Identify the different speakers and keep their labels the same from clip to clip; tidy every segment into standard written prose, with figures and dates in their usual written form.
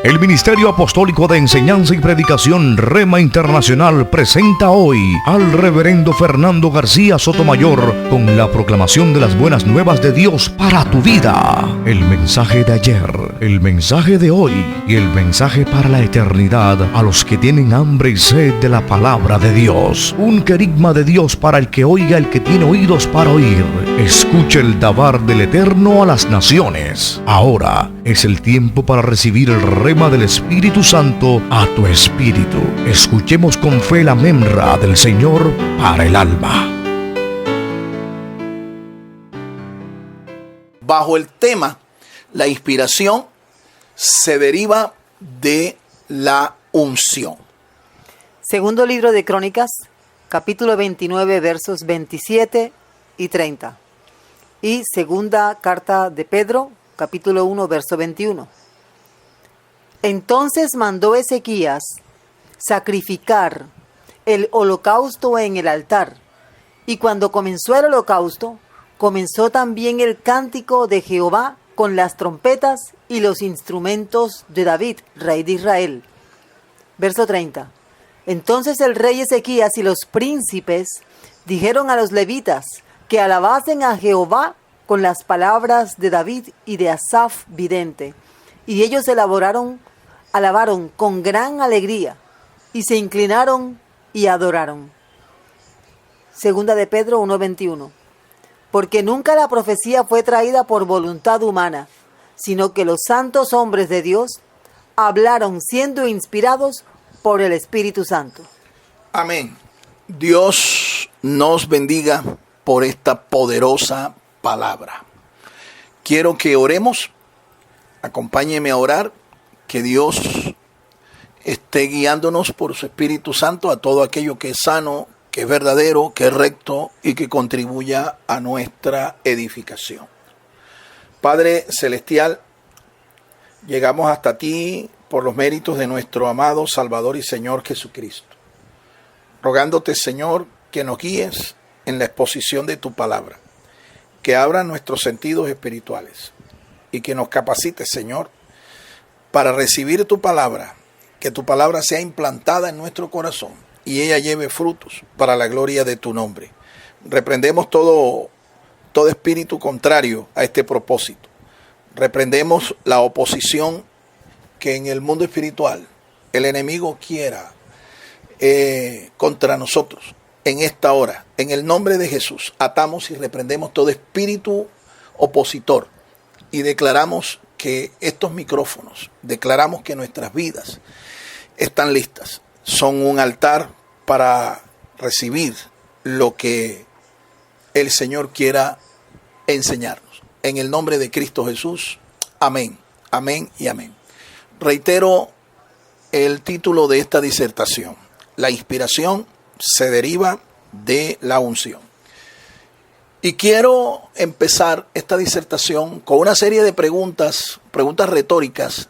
Speaker 1: El Ministerio Apostólico de Enseñanza y Predicación Rema Internacional presenta hoy al Reverendo Fernando García Sotomayor con la proclamación de las buenas nuevas de Dios para tu vida. El mensaje de ayer, el mensaje de hoy y el mensaje para la eternidad a los que tienen hambre y sed de la palabra de Dios. Un querigma de Dios para el que oiga, el que tiene oídos para oír. Escuche el dabar del Eterno a las naciones. Ahora es el tiempo para recibir el rema del Espíritu Santo a tu espíritu. Escuchemos con fe la memra del Señor para el alma.
Speaker 2: Bajo el tema, la inspiración se deriva de la unción.
Speaker 3: Segundo libro de Crónicas, capítulo 29, versos 27 y 30. Y segunda carta de Pedro, capítulo 1, verso 21. Entonces mandó Ezequías sacrificar el holocausto en el altar. Y cuando comenzó el holocausto, comenzó también el cántico de Jehová con las trompetas y los instrumentos de David, rey de Israel. Verso 30. Entonces el rey Ezequías y los príncipes dijeron a los levitas que alabasen a Jehová con las palabras de David y de Asaf vidente. Y ellos alabaron con gran alegría, y se inclinaron y adoraron. Segunda de Pedro 1:21. Porque nunca la profecía fue traída por voluntad humana, sino que los santos hombres de Dios hablaron siendo inspirados por el Espíritu Santo.
Speaker 2: Amén. Dios nos bendiga por esta poderosa palabra. Quiero que oremos. Acompáñeme a orar. Que Dios esté guiándonos por su Espíritu Santo a todo aquello que es sano, que es verdadero, que es recto y que contribuya a nuestra edificación. Padre Celestial, llegamos hasta ti por los méritos de nuestro amado Salvador y Señor Jesucristo. Rogándote, Señor, que nos guíes en la exposición de tu palabra, que abra nuestros sentidos espirituales y que nos capacites, Señor, para recibir tu palabra, que tu palabra sea implantada en nuestro corazón y ella lleve frutos para la gloria de tu nombre. Reprendemos todo espíritu contrario a este propósito. Reprendemos la oposición que en el mundo espiritual el enemigo quiera contra nosotros en esta hora. En el nombre de Jesús atamos y reprendemos todo espíritu opositor y declaramos que estos micrófonos, declaramos que nuestras vidas están listas. Son un altar para recibir lo que el Señor quiera enseñarnos. En el nombre de Cristo Jesús. Amén. Amén y amén. Reitero el título de esta disertación. La inspiración se deriva de la unción. Y quiero empezar esta disertación con una serie de preguntas retóricas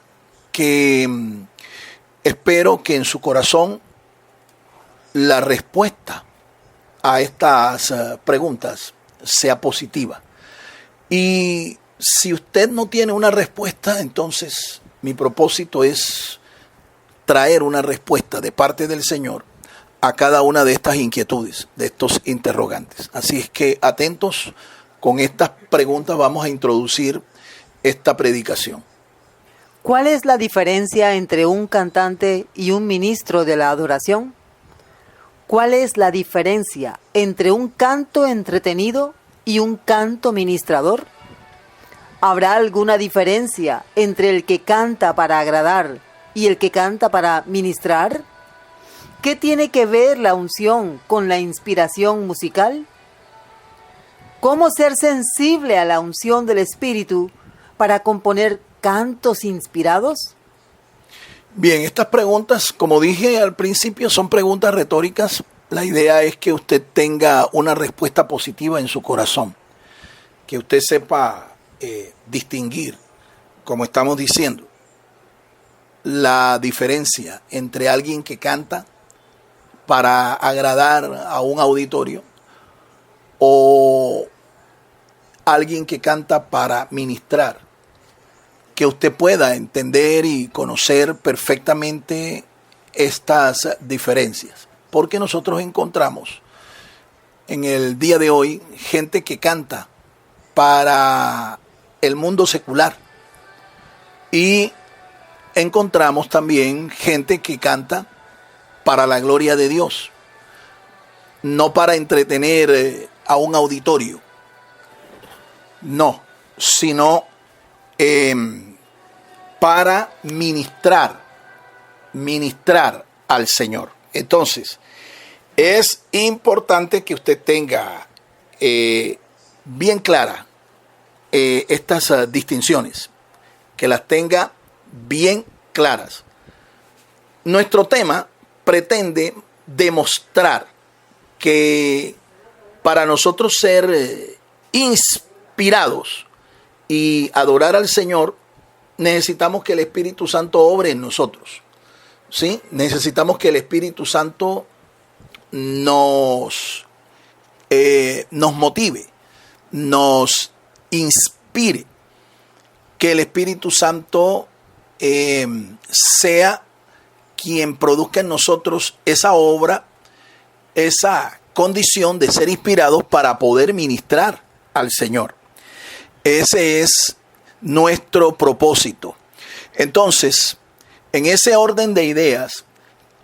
Speaker 2: que espero que en su corazón la respuesta a estas preguntas sea positiva. Y si usted no tiene una respuesta, entonces mi propósito es traer una respuesta de parte del Señor a cada una de estas inquietudes, de estos interrogantes. Así es que atentos, con estas preguntas vamos a introducir esta predicación.
Speaker 3: ¿Cuál es la diferencia entre un cantante y un ministro de la adoración? ¿Cuál es la diferencia entre un canto entretenido y un canto ministrador? ¿Habrá alguna diferencia entre el que canta para agradar y el que canta para ministrar? ¿Qué tiene que ver la unción con la inspiración musical? ¿Cómo ser sensible a la unción del Espíritu para componer cantos inspirados?
Speaker 2: Bien, estas preguntas, como dije al principio, son preguntas retóricas. La idea es que usted tenga una respuesta positiva en su corazón, que usted sepa distinguir, como estamos diciendo, la diferencia entre alguien que canta para agradar a un auditorio o alguien que canta para ministrar, que usted pueda entender y conocer perfectamente estas diferencias. Porque nosotros encontramos en el día de hoy gente que canta para el mundo secular. Y encontramos también gente que canta para la gloria de Dios. No para entretener a un auditorio. No, sino para ministrar al Señor. Entonces, es importante que usted tenga bien clara estas distinciones, que las tenga bien claras. Nuestro tema pretende demostrar que para nosotros ser inspirados y adorar al Señor, necesitamos que el Espíritu Santo obre en nosotros. ¿Sí? Necesitamos que el Espíritu Santo nos motive, nos inspire, que el Espíritu Santo sea quien produzca en nosotros esa obra, esa condición de ser inspirados para poder ministrar al Señor. Ese es nuestro propósito. Entonces, en ese orden de ideas,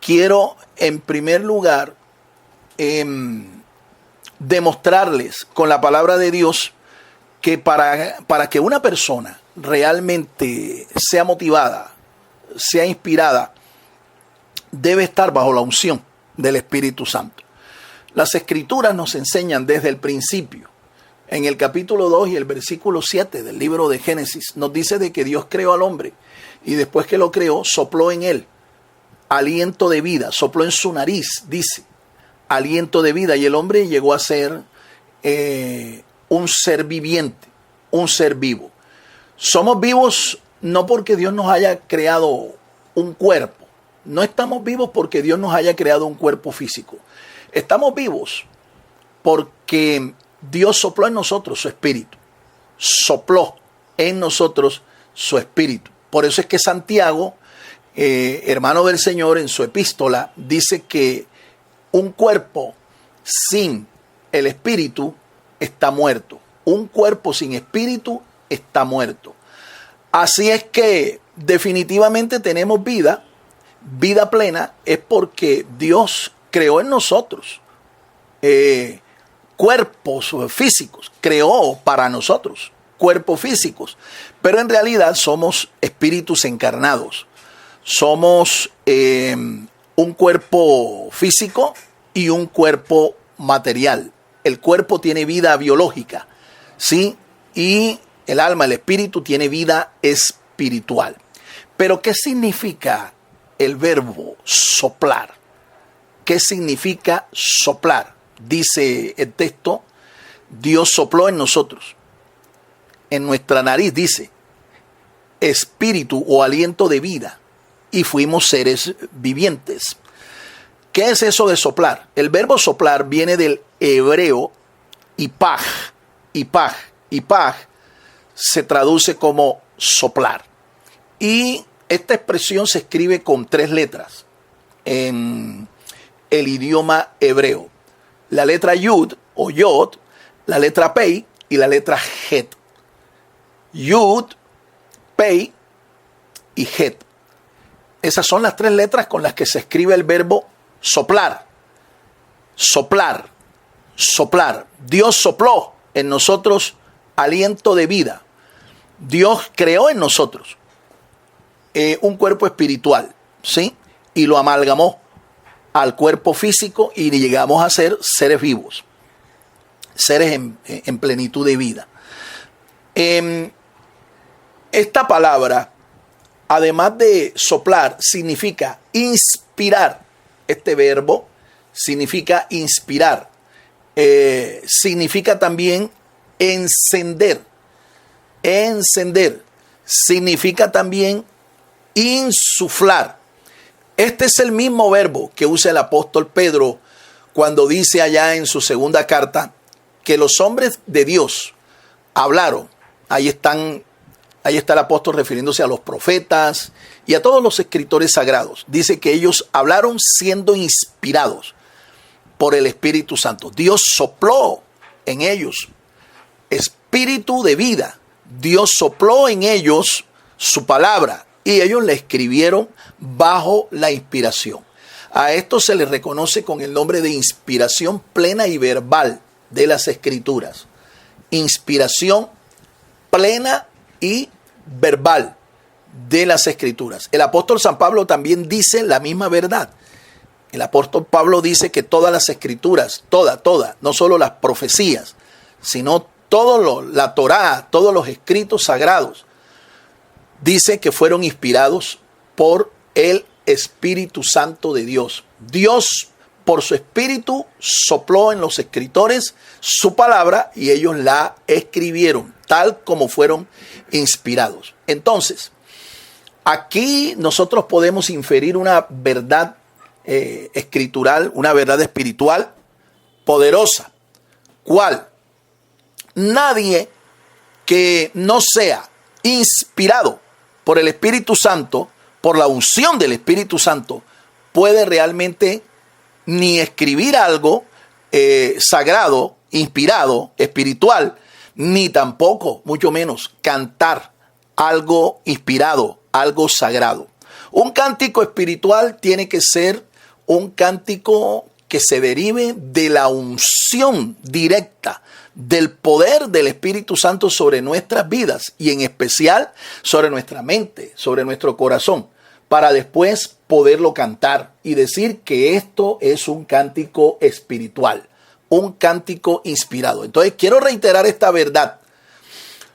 Speaker 2: quiero en primer lugar demostrarles con la palabra de Dios que para que una persona realmente sea motivada, sea inspirada, debe estar bajo la unción del Espíritu Santo. Las Escrituras nos enseñan desde el principio, en el capítulo 2 y el versículo 7 del libro de Génesis, nos dice de que Dios creó al hombre y después que lo creó, sopló en él aliento de vida, sopló en su nariz, dice, aliento de vida, y el hombre llegó a ser un ser viviente, un ser vivo. Somos vivos no porque Dios nos haya creado un cuerpo, no estamos vivos porque Dios nos haya creado un cuerpo físico. Estamos vivos porque Dios sopló en nosotros su espíritu, sopló en nosotros su espíritu. Por eso es que Santiago, hermano del Señor, en su epístola, dice que un cuerpo sin el espíritu está muerto. Un cuerpo sin espíritu está muerto. Así es que definitivamente tenemos vida plena, es porque Dios creó en nosotros cuerpos físicos, creó para nosotros cuerpos físicos, pero en realidad somos espíritus encarnados. Somos un cuerpo físico y un cuerpo material. El cuerpo tiene vida biológica, ¿sí? Y el alma, el espíritu, tiene vida espiritual. Pero ¿qué significa el verbo soplar? ¿Qué significa soplar? Dice el texto, Dios sopló en nosotros. En nuestra nariz dice, espíritu o aliento de vida, y fuimos seres vivientes. ¿Qué es eso de soplar? El verbo soplar viene del hebreo ipaj. Ipaj se traduce como soplar. Y esta expresión se escribe con 3 letras en el idioma hebreo. La letra Yud o Yod, la letra Pei y la letra Het. Yud, Pei y Het. Esas son las 3 letras con las que se escribe el verbo soplar. Soplar. Soplar. Dios sopló en nosotros aliento de vida. Dios creó en nosotros un cuerpo espiritual, ¿sí? Y lo amalgamó al cuerpo físico y llegamos a ser seres vivos, seres en plenitud de vida. Esta palabra, además de soplar, significa inspirar. Este verbo significa inspirar. Significa también encender. Encender. Significa también insuflar. Este es el mismo verbo que usa el apóstol Pedro cuando dice allá en su segunda carta que los hombres de Dios hablaron. Ahí están Ahí está el apóstol refiriéndose a los profetas y a todos los escritores sagrados. Dice que ellos hablaron siendo inspirados por el Espíritu Santo. Dios sopló en ellos espíritu de vida. Dios sopló en ellos su palabra y ellos la escribieron bajo la inspiración. A esto se le reconoce con el nombre de inspiración plena y verbal de las Escrituras. Inspiración plena y verbal de las Escrituras. El apóstol San Pablo también dice la misma verdad. El apóstol Pablo dice que todas las Escrituras, toda, no solo las profecías, sino la Torá, todos los escritos sagrados, dice que fueron inspirados por el Espíritu Santo de Dios. Dios, por su Espíritu, sopló en los escritores su palabra y ellos la escribieron tal como fueron inspirados. Entonces, aquí nosotros podemos inferir una verdad escritural, una verdad espiritual poderosa. ¿Cuál? Nadie que no sea inspirado por el Espíritu Santo, por la unción del Espíritu Santo, puede realmente ni escribir algo sagrado, inspirado, espiritual, ni tampoco, mucho menos, cantar algo inspirado, algo sagrado. Un cántico espiritual tiene que ser un cántico que se derive de la unción directa, del poder del Espíritu Santo sobre nuestras vidas y en especial sobre nuestra mente, sobre nuestro corazón, para después poderlo cantar y decir que esto es un cántico espiritual, un cántico inspirado. Entonces quiero reiterar esta verdad.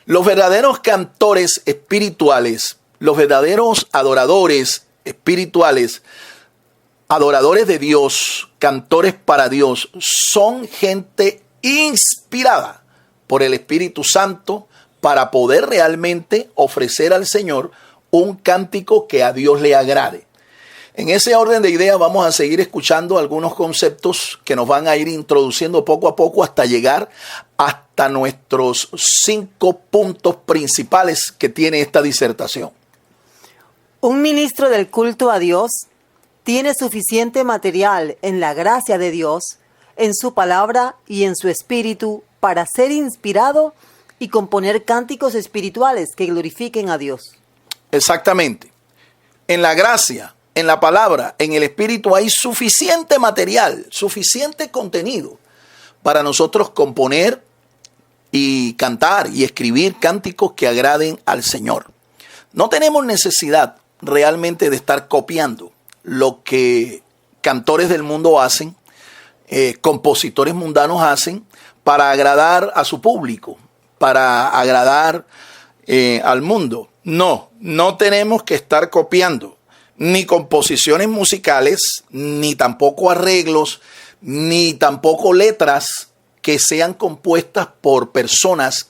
Speaker 2: Los verdaderos cantores espirituales, los verdaderos adoradores espirituales, adoradores de Dios, cantores para Dios, son gente inspirada por el Espíritu Santo para poder realmente ofrecer al Señor un cántico que a Dios le agrade. En ese orden de ideas vamos a seguir escuchando algunos conceptos que nos van a ir introduciendo poco a poco hasta llegar hasta nuestros 5 puntos principales que tiene esta disertación.
Speaker 3: Un ministro del culto a Dios tiene suficiente material en la gracia de Dios, en su palabra y en su espíritu para ser inspirado y componer cánticos espirituales que glorifiquen a Dios.
Speaker 2: Exactamente. En la gracia, en la palabra, en el espíritu hay suficiente material, suficiente contenido para nosotros componer y cantar y escribir cánticos que agraden al Señor. No tenemos necesidad realmente de estar copiando lo que cantores del mundo hacen, compositores mundanos hacen para agradar a su público, para agradar al mundo. No tenemos que estar copiando ni composiciones musicales, ni tampoco arreglos, ni tampoco letras que sean compuestas por personas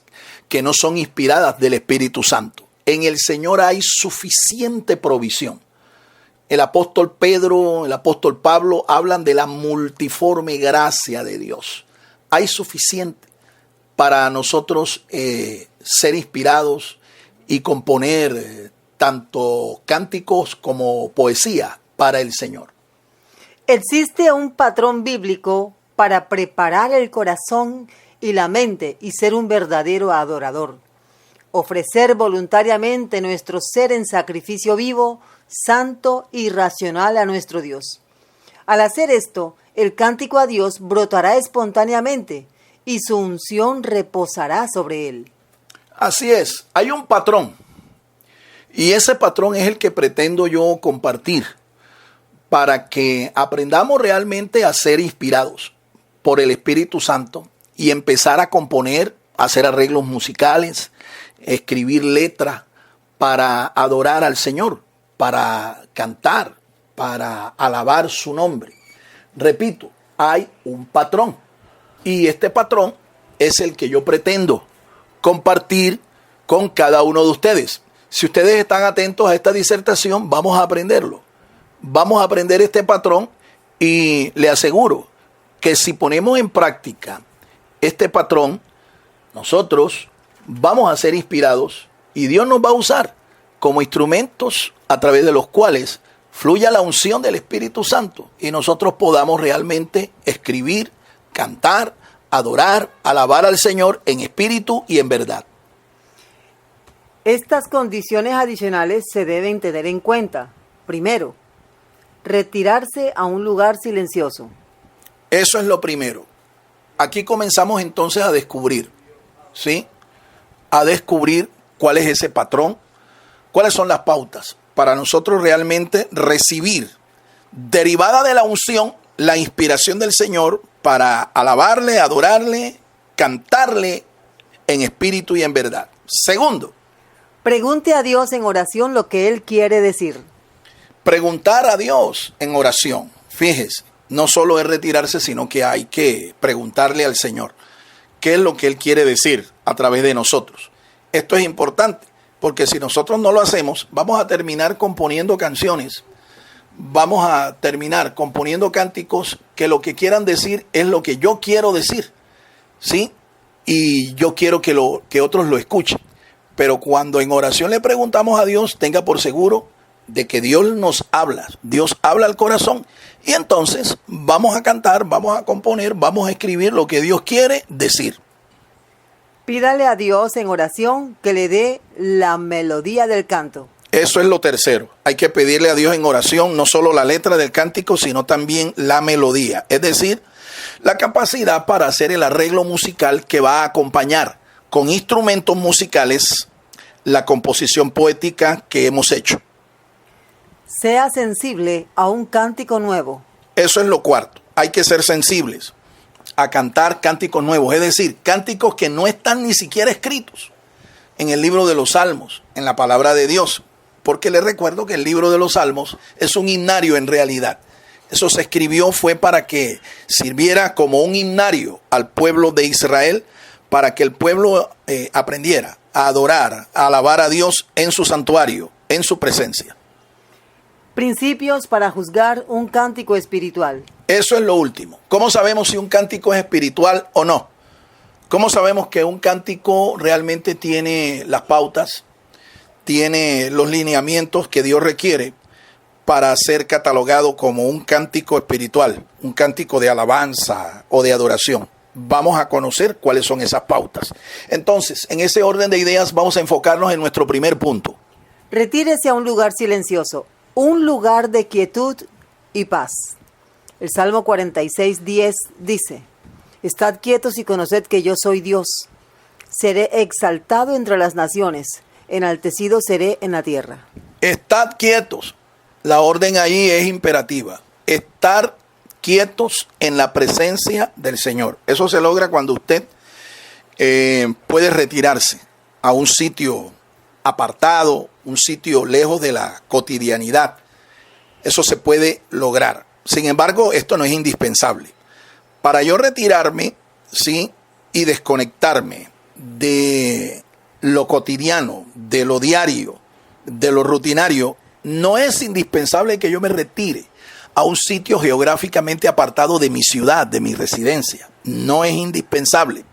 Speaker 2: que no son inspiradas del Espíritu Santo. En el Señor hay suficiente provisión. El apóstol Pedro, el apóstol Pablo hablan de la multiforme gracia de Dios. Hay suficiente para nosotros ser inspirados y componer tanto cánticos como poesía para el Señor.
Speaker 3: Existe un patrón bíblico para preparar el corazón y la mente y ser un verdadero adorador. Ofrecer voluntariamente nuestro ser en sacrificio vivo, santo y racional a nuestro Dios. Al hacer esto, el cántico a Dios brotará espontáneamente y su unción reposará sobre él.
Speaker 2: Así es, hay un patrón y ese patrón es el que pretendo yo compartir para que aprendamos realmente a ser inspirados por el Espíritu Santo y empezar a componer, a hacer arreglos musicales, escribir letras para adorar al Señor, para cantar, para alabar su nombre. Repito, hay un patrón y este patrón es el que yo pretendo compartir con cada uno de ustedes. Si ustedes están atentos a esta disertación, vamos a aprenderlo. Vamos a aprender este patrón y le aseguro que si ponemos en práctica este patrón, nosotros vamos a ser inspirados Y Dios nos va a usar como instrumentos a través de los cuales fluya la unción del Espíritu Santo y nosotros podamos realmente escribir, cantar, adorar, alabar al Señor en espíritu y en verdad.
Speaker 3: Estas condiciones adicionales se deben tener en cuenta. Primero, retirarse a un lugar silencioso.
Speaker 2: Eso es lo primero. Aquí comenzamos entonces a descubrir, ¿sí? A descubrir cuál es ese patrón, cuáles son las pautas para nosotros realmente recibir, derivada de la unción, la inspiración del Señor para alabarle, adorarle, cantarle en espíritu y en verdad. Segundo,
Speaker 3: pregunte a Dios en oración lo que Él quiere decir.
Speaker 2: Preguntar a Dios en oración. Fíjese, no solo es retirarse, sino que hay que preguntarle al Señor qué es lo que Él quiere decir a través de nosotros. Esto es importante, porque si nosotros no lo hacemos, vamos a terminar componiendo canciones, vamos a terminar componiendo cánticos que lo que quieran decir es lo que yo quiero decir, ¿sí? Y yo quiero que otros lo escuchen. Pero cuando en oración le preguntamos a Dios, tenga por seguro de que Dios nos habla. Dios habla al corazón. Y entonces vamos a cantar, vamos a componer, vamos a escribir lo que Dios quiere decir.
Speaker 3: Pídale a Dios en oración que le dé la melodía del canto.
Speaker 2: Eso es lo tercero. Hay que pedirle a Dios en oración no solo la letra del cántico, sino también la melodía. Es decir, la capacidad para hacer el arreglo musical que va a acompañar con instrumentos musicales la composición poética que hemos hecho.
Speaker 3: Sea sensible a un cántico nuevo.
Speaker 2: Eso es lo cuarto. Hay que ser sensibles a cantar cánticos nuevos, es decir, cánticos que no están ni siquiera escritos en el libro de los Salmos, en la palabra de Dios. Porque les recuerdo que el libro de los Salmos es un himnario en realidad. Eso se escribió fue para que sirviera como un himnario al pueblo de Israel, para que el pueblo aprendiera a adorar, a alabar a Dios en su santuario, en su presencia.
Speaker 3: Principios para juzgar un cántico espiritual.
Speaker 2: Eso es lo último. ¿Cómo sabemos si un cántico es espiritual o no? ¿Cómo sabemos que un cántico realmente tiene las pautas, tiene los lineamientos que Dios requiere para ser catalogado como un cántico espiritual, un cántico de alabanza o de adoración? Vamos a conocer cuáles son esas pautas. Entonces, en ese orden de ideas vamos a enfocarnos en nuestro primer punto.
Speaker 3: Retírese a un lugar silencioso, un lugar de quietud y paz. El Salmo 46:10 dice: Estad quietos y conoced que yo soy Dios. Seré exaltado entre las naciones, enaltecido seré en la tierra.
Speaker 2: Estad quietos. La orden ahí es imperativa. Estar quietos en la presencia del Señor. Eso se logra cuando usted puede retirarse a un sitio apartado, un sitio lejos de la cotidianidad. Eso se puede lograr. Sin embargo, esto no es indispensable. Para yo retirarme, ¿sí?, y desconectarme de lo cotidiano, de lo diario, de lo rutinario, no es indispensable que yo me retire a un sitio geográficamente apartado de mi ciudad, de mi residencia. No es indispensable.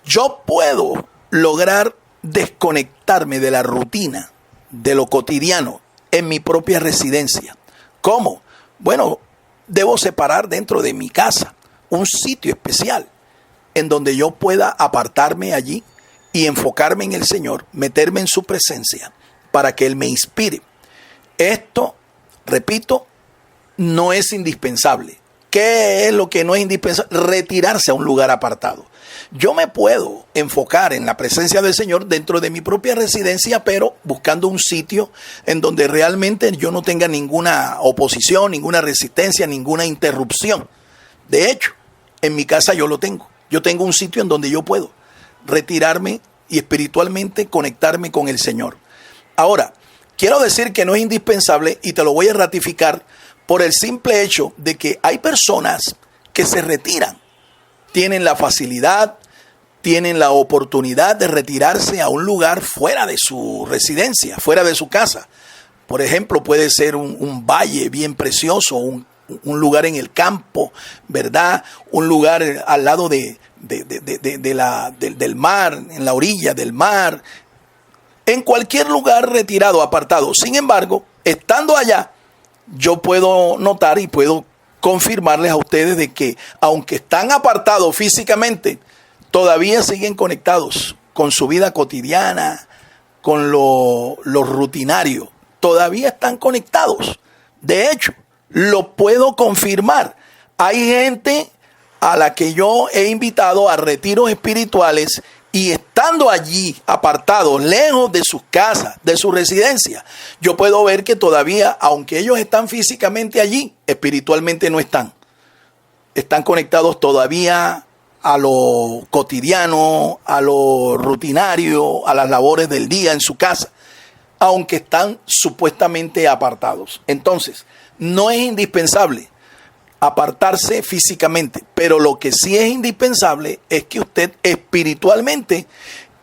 Speaker 2: Yo puedo lograr desconectarme de la rutina, de lo cotidiano, en mi propia residencia. ¿Cómo? Bueno, debo separar dentro de mi casa un sitio especial en donde yo pueda apartarme allí y enfocarme en el Señor, meterme en su presencia para que Él me inspire. Esto, repito, no es indispensable. ¿Qué es lo que no es indispensable? Retirarse a un lugar apartado. Yo me puedo enfocar en la presencia del Señor dentro de mi propia residencia, pero buscando un sitio en donde realmente yo no tenga ninguna oposición, ninguna resistencia, ninguna interrupción. De hecho, en mi casa yo lo tengo. Yo tengo un sitio en donde yo puedo retirarme y espiritualmente conectarme con el Señor. Ahora, quiero decir que no es indispensable y te lo voy a ratificar por el simple hecho de que hay personas que se retiran. Tienen la facilidad, tienen la oportunidad de retirarse a un lugar fuera de su residencia, fuera de su casa. Por ejemplo, puede ser un valle bien precioso, un lugar en el campo, ¿verdad? Un lugar al lado del mar, en la orilla del mar. en cualquier lugar retirado, apartado. Sin embargo, estando allá, yo puedo notar y puedo confirmarles a ustedes de que, aunque están apartados físicamente, todavía siguen conectados con su vida cotidiana, con lo rutinario. Todavía están conectados. De hecho, lo puedo confirmar. Hay gente a la que yo he invitado a retiros espirituales y estando allí, apartados, lejos de sus casas, de su residencia, yo puedo ver que todavía, aunque ellos están físicamente allí, espiritualmente no están. Están conectados todavía a lo cotidiano, a lo rutinario, a las labores del día en su casa, aunque están supuestamente apartados. Entonces, no es indispensable apartarse físicamente, pero lo que sí es indispensable es que usted espiritualmente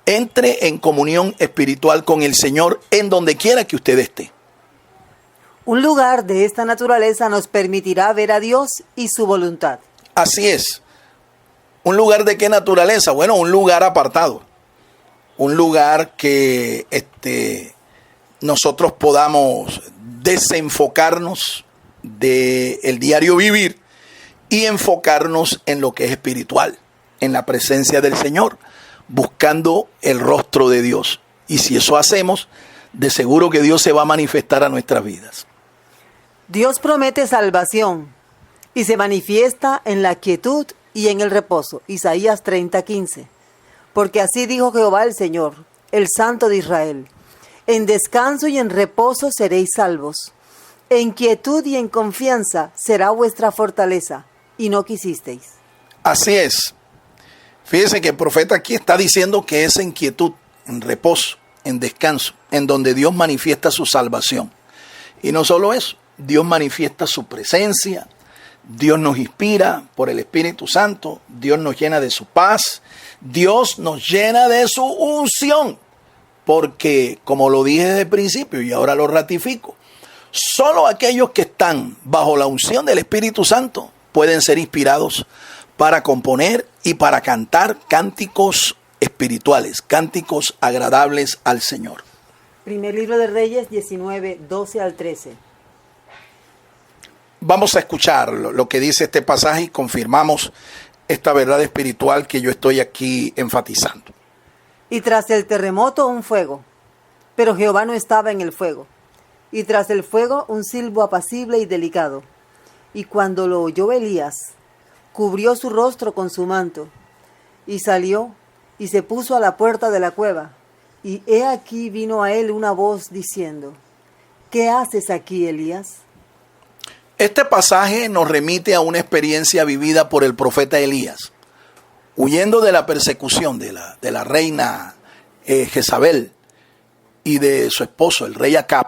Speaker 2: entre en comunión espiritual con el Señor en donde quiera que usted esté.
Speaker 3: Un lugar de esta naturaleza nos permitirá ver a Dios y su voluntad.
Speaker 2: Así es. ¿Un lugar de qué naturaleza? Bueno, un lugar apartado. Un lugar que nosotros podamos desenfocarnos del diario vivir y enfocarnos en lo que es espiritual, en la presencia del Señor, buscando el rostro de Dios. Y si eso hacemos, de seguro que Dios se va a manifestar a nuestras vidas.
Speaker 3: Dios promete salvación y se manifiesta en la quietud y en el reposo. Isaías 30:15. Porque así dijo Jehová el Señor, el Santo de Israel: en descanso y en reposo seréis salvos. En quietud y en confianza será vuestra fortaleza, y no quisisteis.
Speaker 2: Así es. Fíjese que el profeta aquí está diciendo que es en quietud, en reposo, en descanso, en donde Dios manifiesta su salvación. Y no solo eso, Dios manifiesta su presencia, Dios nos inspira por el Espíritu Santo, Dios nos llena de su paz, Dios nos llena de su unción. Porque, como lo dije desde el principio y ahora lo ratifico, solo aquellos que están bajo la unción del Espíritu Santo pueden ser inspirados para componer y para cantar cánticos espirituales, cánticos agradables al Señor.
Speaker 3: Primer libro de Reyes 19, 12 al 13.
Speaker 2: Vamos a escuchar lo que dice este pasaje y confirmamos esta verdad espiritual que yo estoy aquí enfatizando.
Speaker 3: Y tras el terremoto un fuego, pero Jehová no estaba en el fuego. Y tras el fuego un silbo apacible y delicado. Y cuando lo oyó Elías, cubrió su rostro con su manto, y salió, y se puso a la puerta de la cueva. Y he aquí vino a él una voz diciendo: ¿qué haces aquí, Elías?
Speaker 2: Este pasaje nos remite a una experiencia vivida por el profeta Elías. Huyendo de la persecución de la reina Jezabel y de su esposo, el rey Acab,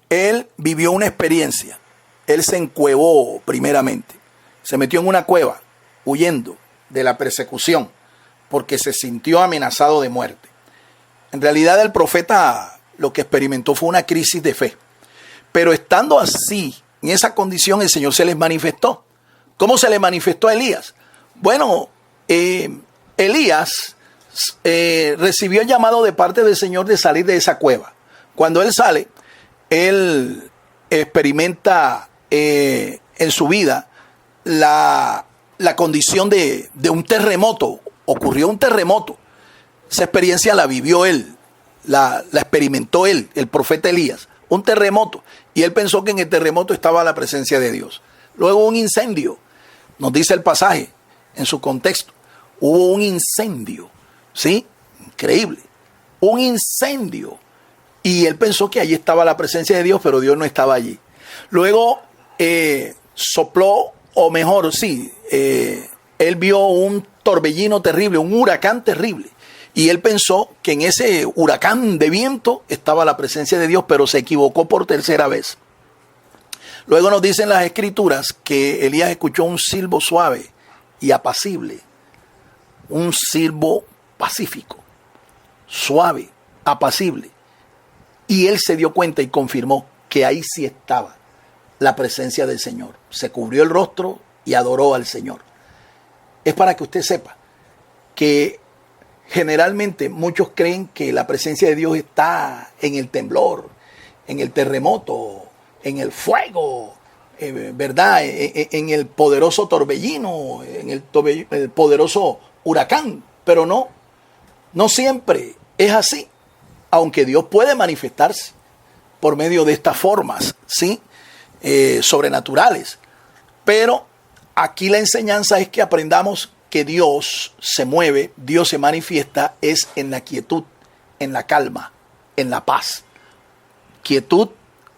Speaker 2: él vivió una experiencia. Él se encuevó primeramente. Se metió en una cueva, huyendo de la persecución, porque se sintió amenazado de muerte. En realidad el profeta lo que experimentó fue una crisis de fe. Pero estando así, en esa condición, el Señor se les manifestó. ¿Cómo se le manifestó a Elías? Bueno, Elías recibió el llamado de parte del Señor de salir de esa cueva. Cuando él sale, él experimenta en su vida la condición de un terremoto. Ocurrió un terremoto. Esa experiencia la vivió él, la experimentó él, el profeta Elías. Un terremoto. Y él pensó que en el terremoto estaba la presencia de Dios. Luego un incendio. Nos dice el pasaje en su contexto. Hubo un incendio. ¿Sí? Increíble. Un incendio. Y él pensó que allí estaba la presencia de Dios, pero Dios no estaba allí. Luego sopló, o mejor, sí, él vio un torbellino terrible, un huracán terrible. Y él pensó que en ese huracán de viento estaba la presencia de Dios, pero se equivocó por tercera vez. Luego nos dicen las Escrituras que Elías escuchó un silbo suave y apacible. Un silbo pacífico, suave, apacible. Y él se dio cuenta y confirmó que ahí sí estaba la presencia del Señor. Se cubrió el rostro y adoró al Señor. Es para que usted sepa que Generalmente muchos creen que la presencia de Dios está en el temblor, en el terremoto, en el fuego, ¿verdad? En el poderoso torbellino, en el poderoso huracán. Pero no siempre es así, aunque Dios puede manifestarse por medio de estas formas, ¿sí? Sobrenaturales. Pero aquí la enseñanza es que aprendamos que Dios se mueve, Dios se manifiesta, es en la quietud, en la calma, en la paz. Quietud,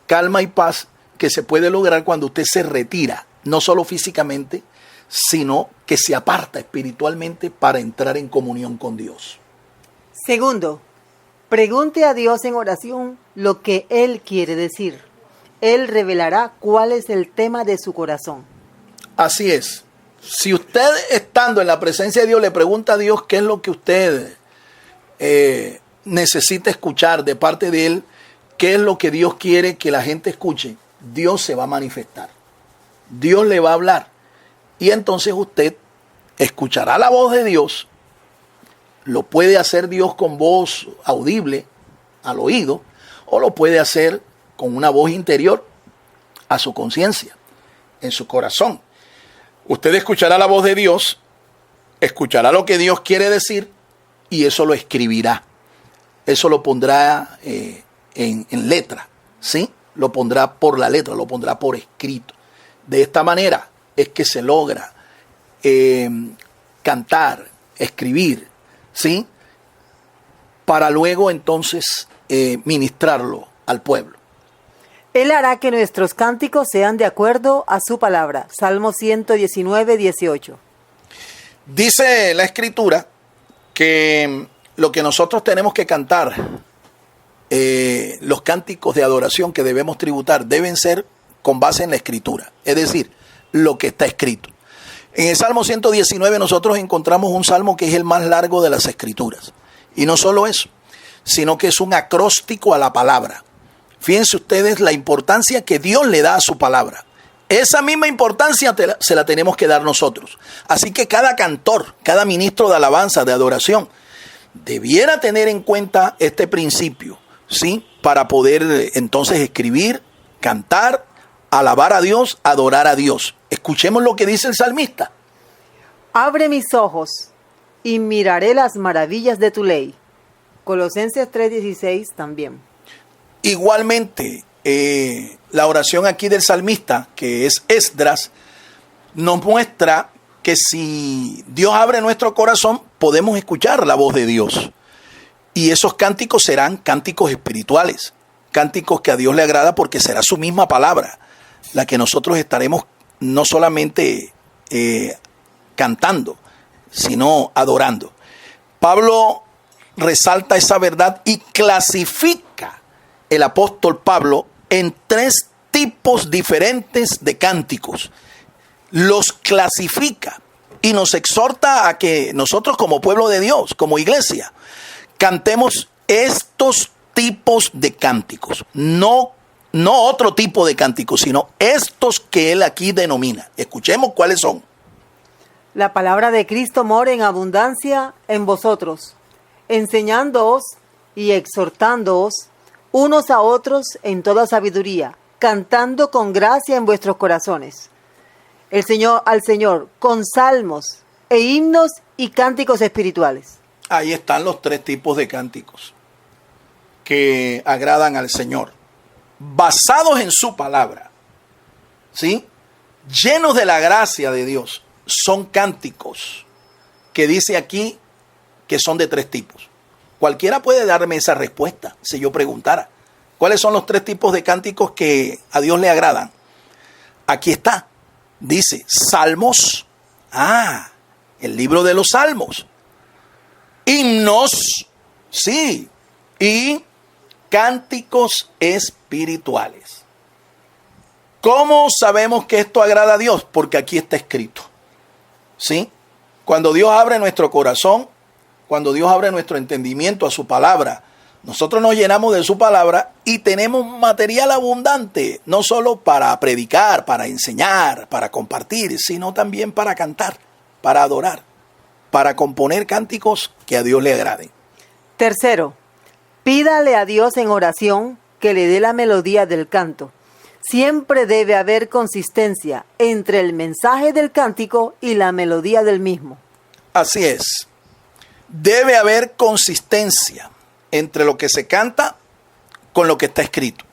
Speaker 2: calma y paz que se puede lograr cuando usted se retira, no solo físicamente, sino que se aparta espiritualmente para entrar en comunión con Dios.
Speaker 3: Segundo, pregunte a Dios en oración lo que Él quiere decir. Él revelará cuál es el tema de su corazón.
Speaker 2: Así es. Si usted, estando en la presencia de Dios, le pregunta a Dios qué es lo que usted necesita escuchar de parte de Él, qué es lo que Dios quiere que la gente escuche, Dios se va a manifestar. Dios le va a hablar. Y entonces usted escuchará la voz de Dios. Lo puede hacer Dios con voz audible al oído, o lo puede hacer con una voz interior a su conciencia, en su corazón. Usted escuchará la voz de Dios, escuchará lo que Dios quiere decir y eso lo escribirá. Eso lo pondrá en letra, ¿sí? Lo pondrá por la letra, lo pondrá por escrito. De esta manera es que se logra cantar, escribir, ¿sí? Para luego entonces ministrarlo al pueblo.
Speaker 3: Él hará que nuestros cánticos sean de acuerdo a su palabra. Salmo 119, 18.
Speaker 2: Dice la Escritura que lo que nosotros tenemos que cantar, los cánticos de adoración que debemos tributar, deben ser con base en la Escritura. Es decir, lo que está escrito. En el Salmo 119 nosotros encontramos un salmo que es el más largo de las Escrituras. Y no solo eso, sino que es un acróstico a la palabra. Fíjense ustedes la importancia que Dios le da a su palabra. Esa misma importancia se la tenemos que dar nosotros. Así que cada cantor, cada ministro de alabanza, de adoración, debiera tener en cuenta este principio, ¿sí? Para poder entonces escribir, cantar, alabar a Dios, adorar a Dios. Escuchemos lo que dice el salmista.
Speaker 3: Abre mis ojos y miraré las maravillas de tu ley. Colosenses 3:16 también.
Speaker 2: Igualmente, la oración aquí del salmista, que es Esdras, nos muestra que si Dios abre nuestro corazón, podemos escuchar la voz de Dios. Y esos cánticos serán cánticos espirituales, cánticos que a Dios le agrada porque será su misma palabra, la que nosotros estaremos no solamente cantando, sino adorando. Pablo resalta esa verdad y clasifica el apóstol Pablo en 3 tipos diferentes de cánticos. Los clasifica y nos exhorta a que nosotros como pueblo de Dios, como iglesia, cantemos estos tipos de cánticos. No otro tipo de cánticos, sino estos que él aquí denomina. Escuchemos cuáles son.
Speaker 3: La palabra de Cristo mora en abundancia en vosotros, enseñándoos y exhortándoos unos a otros en toda sabiduría, cantando con gracia en vuestros corazones. Al Señor con salmos e himnos y cánticos espirituales.
Speaker 2: Ahí están los 3 tipos de cánticos que agradan al Señor, basados en su palabra, ¿sí? Llenos de la gracia de Dios. Son cánticos que dice aquí que son de 3 tipos. Cualquiera puede darme esa respuesta si yo preguntara. ¿Cuáles son los 3 tipos de cánticos que a Dios le agradan? Aquí está. Dice salmos. El libro de los salmos. Himnos. Sí. Y cánticos espirituales. ¿Cómo sabemos que esto agrada a Dios? Porque aquí está escrito. ¿Sí? Cuando Dios abre nuestro corazón, cuando Dios abre nuestro entendimiento a su palabra, nosotros nos llenamos de su palabra y tenemos material abundante, no solo para predicar, para enseñar, para compartir, sino también para cantar, para adorar. para componer cánticos que a Dios le agraden.
Speaker 3: Tercero, pídale a Dios en oración que le dé la melodía del canto. Siempre debe haber consistencia entre el mensaje del cántico y la melodía del mismo.
Speaker 2: Así es. Debe haber consistencia entre lo que se canta con lo que está escrito.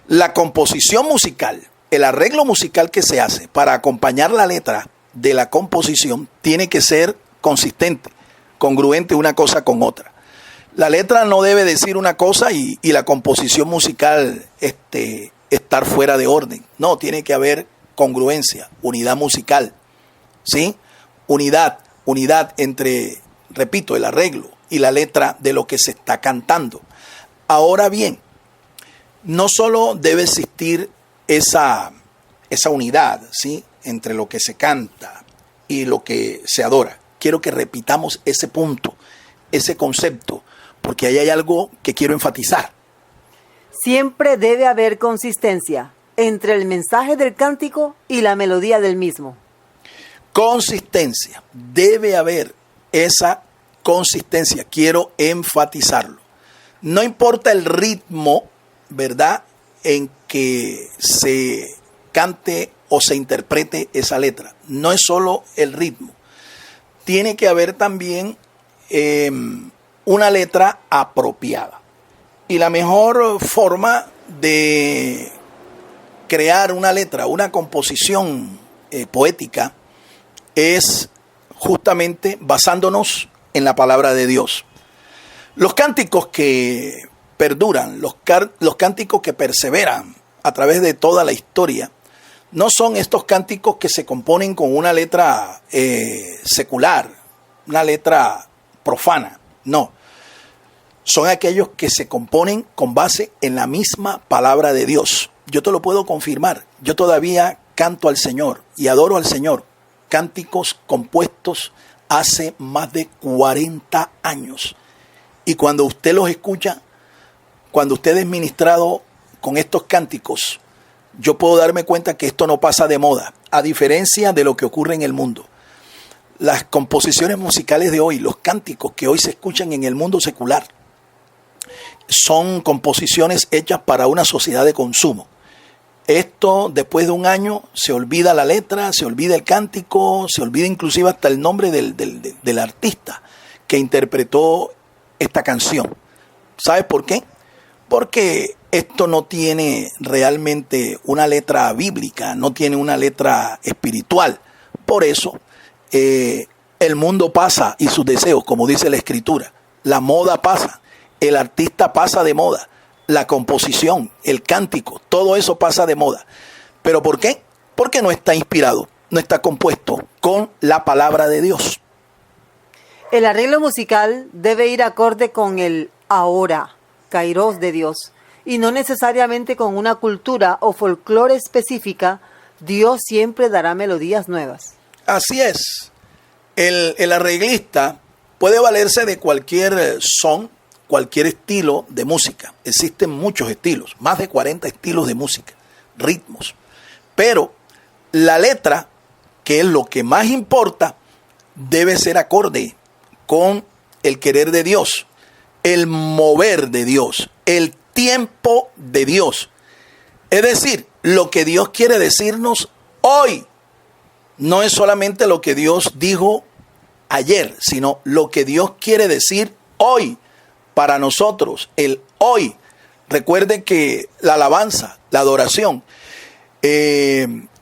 Speaker 2: La composición musical, el arreglo musical que se hace para acompañar la letra de la composición tiene que ser consistente, congruente una cosa con otra. La letra no debe decir una cosa y la composición musical estar fuera de orden. No, tiene que haber congruencia, unidad musical, ¿sí? Unidad entre, repito, el arreglo y la letra de lo que se está cantando. Ahora bien, no solo debe existir esa unidad, ¿sí?, entre lo que se canta y lo que se adora. Quiero que repitamos ese punto, ese concepto, porque ahí hay algo que quiero enfatizar.
Speaker 3: Siempre debe haber consistencia entre el mensaje del cántico y la melodía del mismo.
Speaker 2: Consistencia. Debe haber esa consistencia. Quiero enfatizarlo. No importa el ritmo, ¿verdad?, en que se cante o se interprete esa letra. No es solo el ritmo. Tiene que haber también una letra apropiada. Y la mejor forma de crear una letra, una composición poética, es justamente basándonos en la palabra de Dios. Los cánticos que perduran, los cánticos que perseveran a través de toda la historia, no son estos cánticos que se componen con una letra secular, una letra profana, no. Son aquellos que se componen con base en la misma palabra de Dios. Yo te lo puedo confirmar. Yo todavía canto al Señor y adoro al Señor. Cánticos compuestos hace más de 40 años. Y cuando usted los escucha, cuando usted es ministrado con estos cánticos, yo puedo darme cuenta que esto no pasa de moda, a diferencia de lo que ocurre en el mundo. Las composiciones musicales de hoy, los cánticos que hoy se escuchan en el mundo secular, son composiciones hechas para una sociedad de consumo. Esto, después de un año, se olvida la letra, se olvida el cántico, se olvida inclusive hasta el nombre del artista que interpretó esta canción. ¿Sabes por qué? Porque esto no tiene realmente una letra bíblica, no tiene una letra espiritual. Por eso, el mundo pasa y sus deseos, como dice la Escritura. La moda pasa, el artista pasa de moda. La composición, el cántico, todo eso pasa de moda. ¿Pero por qué? Porque no está inspirado, no está compuesto con la palabra de Dios.
Speaker 3: El arreglo musical debe ir acorde con el ahora, kairos de Dios, y no necesariamente con una cultura o folclore específica. Dios siempre dará melodías nuevas.
Speaker 2: Así es. El arreglista puede valerse de cualquier son, cualquier estilo de música. Existen muchos estilos, más de 40 estilos de música, ritmos. Pero la letra, que es lo que más importa, debe ser acorde con el querer de Dios, el mover de Dios, el tiempo de Dios. Es decir, lo que Dios quiere decirnos hoy no es solamente lo que Dios dijo ayer, sino lo que Dios quiere decir hoy. Para nosotros, el hoy. Recuerden que la alabanza, la adoración,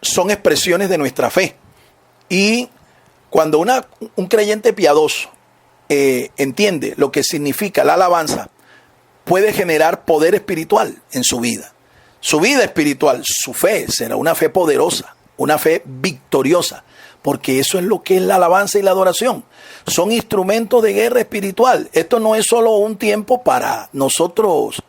Speaker 2: son expresiones de nuestra fe. Y cuando un creyente piadoso entiende lo que significa la alabanza, puede generar poder espiritual en su vida. Su vida espiritual, su fe, será una fe poderosa, una fe victoriosa, porque eso es lo que es la alabanza y la adoración. Son instrumentos de guerra espiritual. Esto no es solo un tiempo para nosotros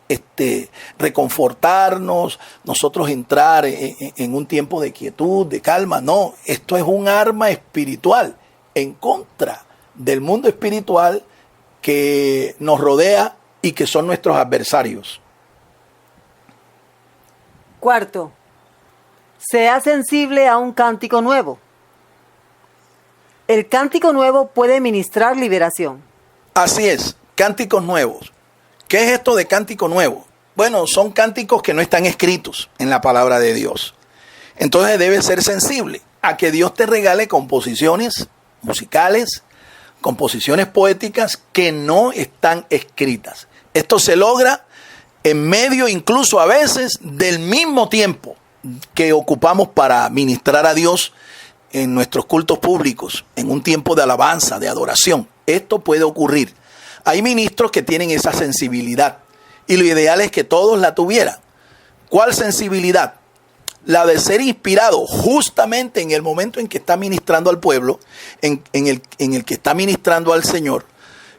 Speaker 2: reconfortarnos, nosotros entrar en un tiempo de quietud, de calma. No, esto es un arma espiritual en contra del mundo espiritual que nos rodea y que son nuestros adversarios.
Speaker 3: Cuarto, sea sensible a un cántico nuevo. El cántico nuevo puede ministrar liberación.
Speaker 2: Así es, cánticos nuevos. ¿Qué es esto de cántico nuevo? Bueno, son cánticos que no están escritos en la palabra de Dios. Entonces debes ser sensible a que Dios te regale composiciones musicales, composiciones poéticas que no están escritas. Esto se logra en medio incluso a veces del mismo tiempo que ocupamos para ministrar a Dios en nuestros cultos públicos, en un tiempo de alabanza, de adoración. Esto puede ocurrir. Hay ministros que tienen esa sensibilidad y lo ideal es que todos la tuvieran. ¿Cuál sensibilidad? La de ser inspirado justamente en el momento en que está ministrando al pueblo, en el que está ministrando al Señor,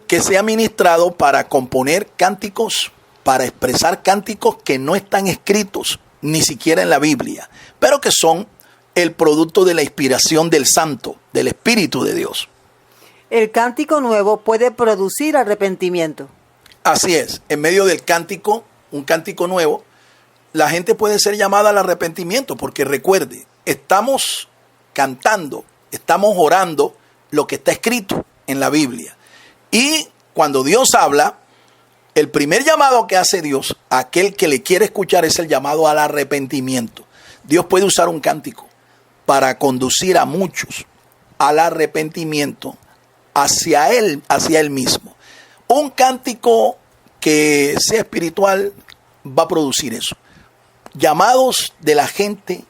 Speaker 2: que sea ministrado para componer cánticos, para expresar cánticos que no están escritos ni siquiera en la Biblia, pero que son el producto de la inspiración del Santo, del Espíritu de Dios.
Speaker 3: El cántico nuevo puede producir arrepentimiento.
Speaker 2: Así es, en medio del cántico, un cántico nuevo, la gente puede ser llamada al arrepentimiento, porque recuerde, estamos cantando, estamos orando lo que está escrito en la Biblia. Y cuando Dios habla, el primer llamado que hace Dios a aquel que le quiere escuchar es el llamado al arrepentimiento. Dios puede usar un cántico para conducir a muchos al arrepentimiento hacia Él mismo. Un cántico que sea espiritual va a producir eso. Llamados de la gente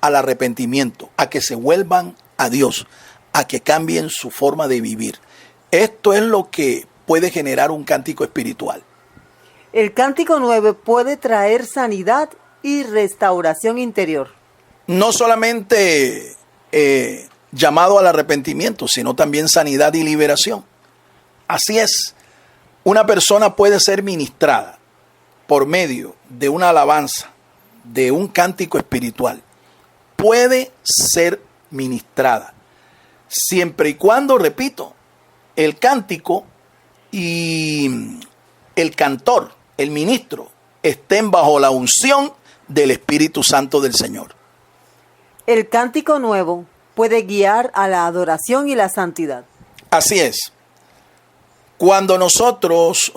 Speaker 2: al arrepentimiento, a que se vuelvan a Dios, a que cambien su forma de vivir. Esto es lo que puede generar un cántico espiritual.
Speaker 3: El cántico nuevo puede traer sanidad y restauración interior.
Speaker 2: No solamente llamado al arrepentimiento, sino también sanidad y liberación. Así es, una persona puede ser ministrada por medio de una alabanza, de un cántico espiritual. Puede ser ministrada, siempre y cuando, repito, el cántico y el cantor, el ministro, estén bajo la unción del Espíritu Santo del Señor.
Speaker 3: El cántico nuevo puede guiar a la adoración y la santidad.
Speaker 2: Así es. Cuando nosotros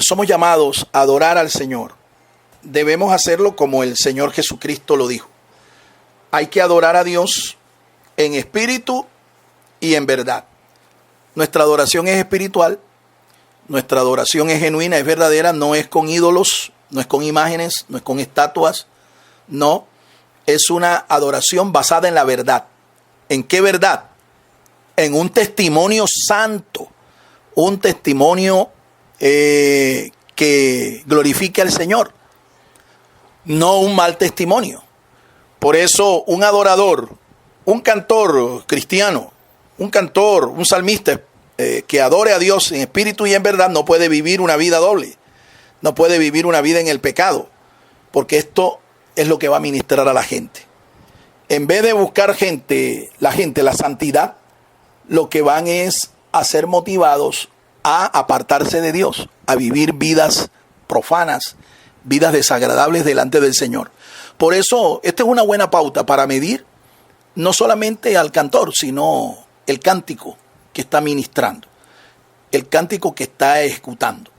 Speaker 2: somos llamados a adorar al Señor, debemos hacerlo como el Señor Jesucristo lo dijo. Hay que adorar a Dios en espíritu y en verdad. Nuestra adoración es espiritual, nuestra adoración es genuina, es verdadera, no es con ídolos, no es con imágenes, no es con estatuas, no, es una adoración basada en la verdad. ¿En qué verdad? En un testimonio santo, un testimonio que glorifique al Señor, no un mal testimonio. Por eso un adorador, un cantor cristiano, un cantor, un salmista que adore a Dios en espíritu y en verdad no puede vivir una vida doble, no puede vivir una vida en el pecado, porque esto es lo que va a ministrar a la gente. En vez de buscar la santidad, lo que van es a ser motivados a apartarse de Dios, a vivir vidas profanas, vidas desagradables delante del Señor. Por eso, esta es una buena pauta para medir no solamente al cantor, sino el cántico que está ministrando, el cántico que está ejecutando,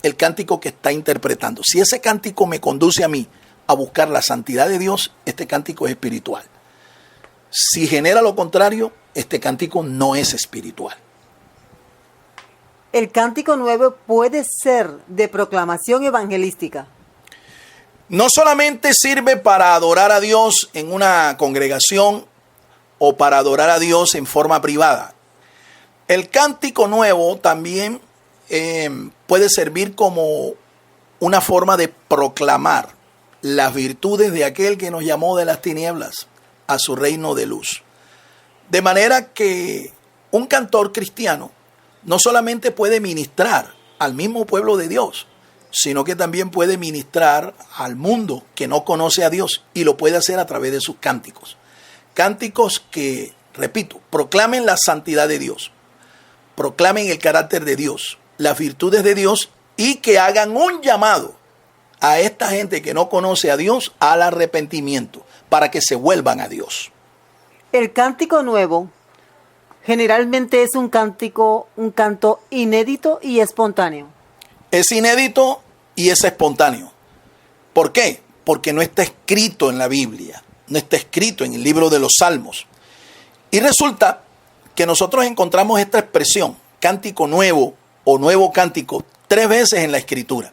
Speaker 2: el cántico que está interpretando. Si ese cántico me conduce a mí a buscar la santidad de Dios, este cántico es espiritual. Si genera lo contrario, este cántico no es espiritual.
Speaker 3: El cántico nuevo puede ser de proclamación evangelística.
Speaker 2: No solamente sirve para adorar a Dios en una congregación o para adorar a Dios en forma privada. El cántico nuevo también puede servir como una forma de proclamar las virtudes de aquel que nos llamó de las tinieblas a su reino de luz. De manera que un cantor cristiano no solamente puede ministrar al mismo pueblo de Dios, sino que también puede ministrar al mundo que no conoce a Dios y lo puede hacer a través de sus cánticos. Cánticos que, repito, proclamen la santidad de Dios, proclamen el carácter de Dios, las virtudes de Dios y que hagan un llamado a esta gente que no conoce a Dios al arrepentimiento para que se vuelvan a Dios.
Speaker 3: El cántico nuevo Generalmente es un canto inédito y espontáneo.
Speaker 2: Es inédito y es espontáneo. ¿Por qué? Porque no está escrito en la Biblia, no está escrito en el libro de los Salmos. Y resulta que nosotros encontramos esta expresión, cántico nuevo o nuevo cántico, 3 veces en la Escritura.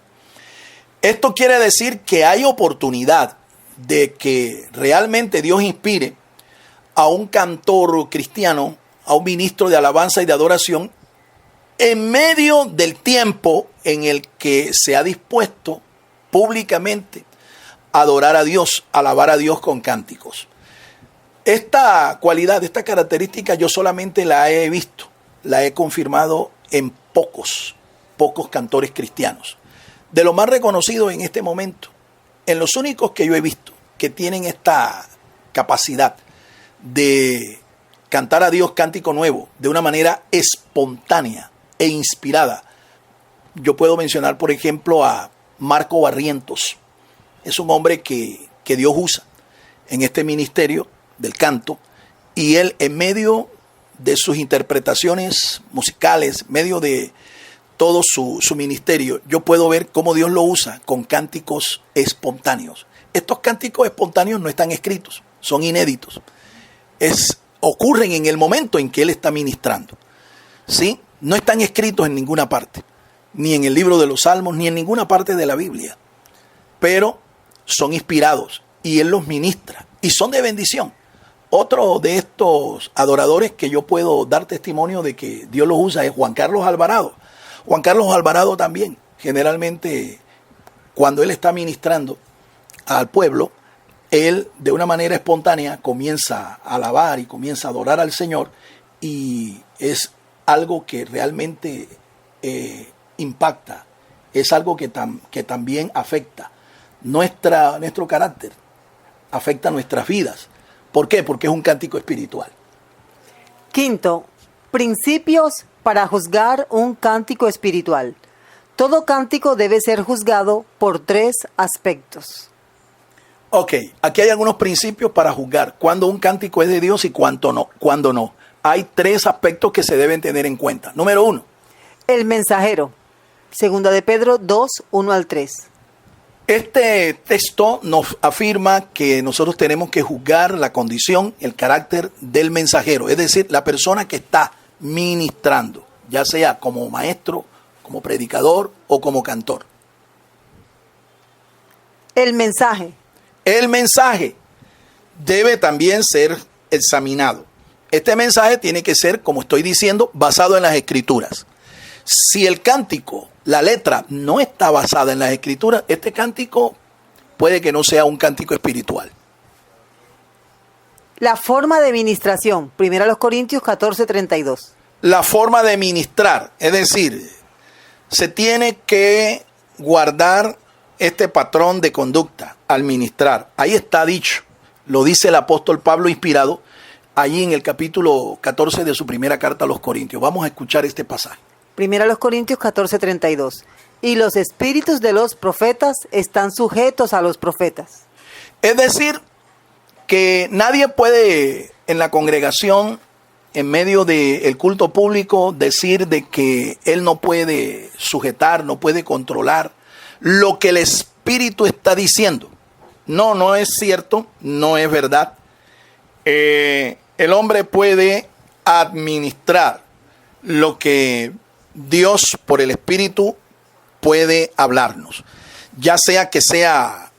Speaker 2: Esto quiere decir que hay oportunidad de que realmente Dios inspire a un cantor cristiano, a un ministro de alabanza y de adoración, en medio del tiempo en el que se ha dispuesto públicamente a adorar a Dios, a alabar a Dios con cánticos. Esta cualidad, esta característica yo solamente la he visto, la he confirmado en pocos cantores cristianos. De lo más reconocido en este momento, en los únicos que yo he visto que tienen esta capacidad de cantar a Dios cántico nuevo de una manera espontánea e inspirada. Yo puedo mencionar, por ejemplo, a Marco Barrientos. Es un hombre que Dios usa en este ministerio del canto, y él, en medio de sus interpretaciones musicales, en medio de todo su ministerio, yo puedo ver cómo Dios lo usa con cánticos espontáneos. Estos cánticos espontáneos no están escritos, son inéditos. Ocurren en el momento en que él está ministrando. ¿Sí? No están escritos en ninguna parte, ni en el libro de los Salmos, ni en ninguna parte de la Biblia. Pero son inspirados y él los ministra y son de bendición. Otro de estos adoradores que yo puedo dar testimonio de que Dios los usa es Juan Carlos Alvarado. Juan Carlos Alvarado también, generalmente, cuando él está ministrando al pueblo, él de una manera espontánea comienza a alabar y comienza a adorar al Señor, y es algo que realmente impacta, es algo que también afecta nuestro carácter, afecta nuestras vidas. ¿Por qué? Porque es un cántico espiritual.
Speaker 3: Quinto, principios para juzgar un cántico espiritual. Todo cántico debe ser juzgado por 3 aspectos.
Speaker 2: Ok, aquí hay algunos principios para juzgar cuándo un cántico es de Dios y cuándo no. Hay 3 aspectos que se deben tener en cuenta. Número 1.
Speaker 3: El mensajero. Segunda de Pedro 2, 1 al 3.
Speaker 2: Este texto nos afirma que nosotros tenemos que juzgar la condición, el carácter del mensajero, es decir, la persona que está ministrando, ya sea como maestro, como predicador o como cantor.
Speaker 3: El mensaje.
Speaker 2: El mensaje debe también ser examinado. Este mensaje tiene que ser, como estoy diciendo, basado en las Escrituras. Si el cántico, la letra, no está basada en las Escrituras, este cántico puede que no sea un cántico espiritual.
Speaker 3: La forma de ministración. 1 Corintios 14, 32.
Speaker 2: La forma de ministrar, es decir, se tiene que guardar este patrón de conducta al ministrar. Ahí está dicho, lo dice el apóstol Pablo inspirado, allí en el capítulo 14 de su primera carta a los Corintios. Vamos a escuchar este pasaje.
Speaker 3: 1 Corintios 14, 32. Y los espíritus de los profetas están sujetos a los profetas.
Speaker 2: Es decir, que nadie puede en la congregación, en medio del culto público, decir de que él no puede sujetar, no puede controlar lo que el Espíritu está diciendo. No es cierto, no es verdad. El hombre puede administrar lo que Dios por el Espíritu puede hablarnos, ya sea que sea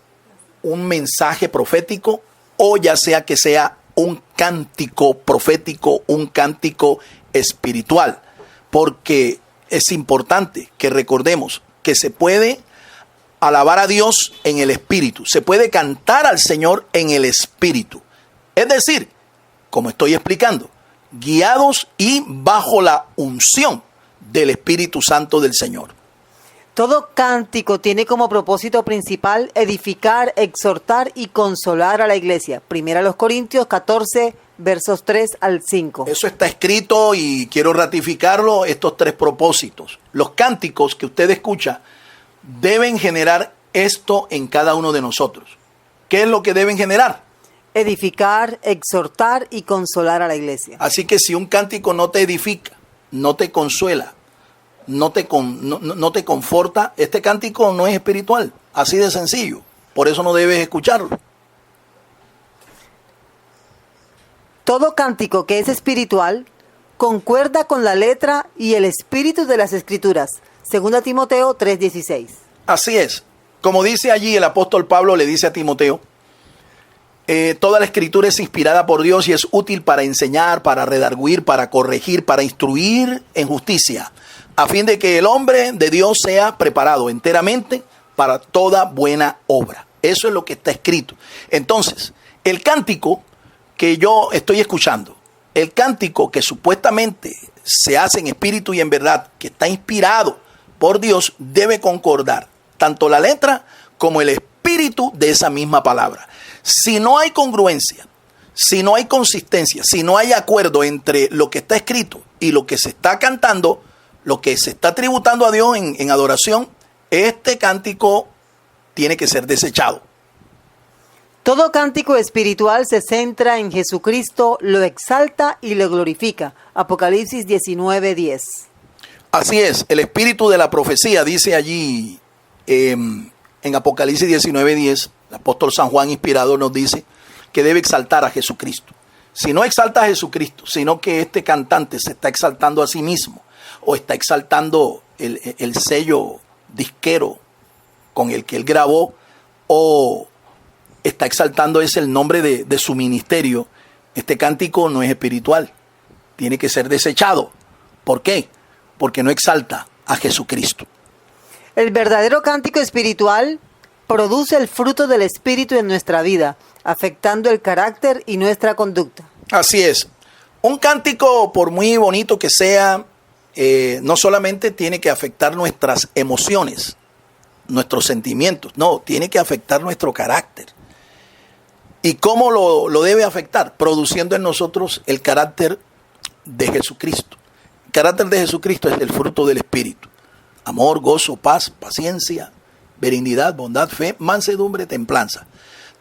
Speaker 2: un mensaje profético o ya sea que sea un cántico profético, un cántico espiritual, porque es importante que recordemos que se puede alabar a Dios en el Espíritu, se puede cantar al Señor en el Espíritu, es decir, como estoy explicando, guiados y bajo la unción del Espíritu Santo del Señor.
Speaker 3: Todo cántico tiene como propósito principal edificar, exhortar y consolar a la iglesia. 1 Corintios 14, versos 3 al 5.
Speaker 2: Eso está escrito y quiero ratificarlo, estos 3 propósitos. Los cánticos que usted escucha deben generar esto en cada uno de nosotros. ¿Qué es lo que deben generar?
Speaker 3: edificar, exhortar y consolar a la iglesia.
Speaker 2: Así que si un cántico no te edifica, no te consuela, no te conforta, este cántico no es espiritual, así de sencillo. Por eso no debes escucharlo.
Speaker 3: Todo cántico que es espiritual concuerda con la letra y el espíritu de las Escrituras. 2 Timoteo 3:16.
Speaker 2: Así es. Como dice allí el apóstol Pablo, le dice a Timoteo, toda la escritura es inspirada por Dios y es útil para enseñar, para redarguir, para corregir, para instruir en justicia, a fin de que el hombre de Dios sea preparado enteramente para toda buena obra. Eso es lo que está escrito. Entonces, el cántico que yo estoy escuchando, el cántico que supuestamente se hace en espíritu y en verdad, que está inspirado por Dios, debe concordar tanto la letra como el espíritu de esa misma palabra. Si no hay congruencia, si no hay consistencia, si no hay acuerdo entre lo que está escrito y lo que se está cantando, lo que se está tributando a Dios en adoración, este cántico tiene que ser desechado.
Speaker 3: Todo cántico espiritual se centra en Jesucristo, lo exalta y lo glorifica. Apocalipsis 19:10.
Speaker 2: Así es, el espíritu de la profecía dice allí en Apocalipsis 19:10, el apóstol San Juan inspirador nos dice que debe exaltar a Jesucristo. Si no exalta a Jesucristo, sino que este cantante se está exaltando a sí mismo o está exaltando el sello disquero con el que él grabó o está exaltando es el nombre de su ministerio, este cántico no es espiritual, tiene que ser desechado. ¿Por qué? Porque no exalta a Jesucristo.
Speaker 3: El verdadero cántico espiritual produce el fruto del Espíritu en nuestra vida, afectando el carácter y nuestra conducta.
Speaker 2: Así es. Un cántico, por muy bonito que sea, no solamente tiene que afectar nuestras emociones, nuestros sentimientos, no, tiene que afectar nuestro carácter. ¿Y cómo lo debe afectar? Produciendo en nosotros el carácter de Jesucristo. El carácter de Jesucristo es el fruto del Espíritu. Amor, gozo, paz, paciencia, benignidad, bondad, fe, mansedumbre, templanza.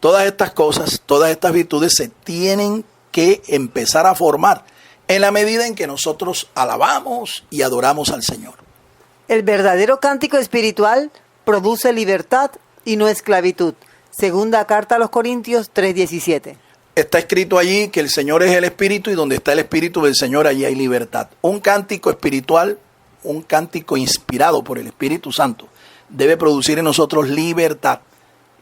Speaker 2: Todas estas cosas, todas estas virtudes se tienen que empezar a formar en la medida en que nosotros alabamos y adoramos al Señor.
Speaker 3: El verdadero cántico espiritual produce libertad y no esclavitud. Segunda carta a los Corintios 3:17.
Speaker 2: Está escrito allí que el Señor es el Espíritu y donde está el Espíritu del Señor, allí hay libertad. Un cántico espiritual, un cántico inspirado por el Espíritu Santo, debe producir en nosotros libertad.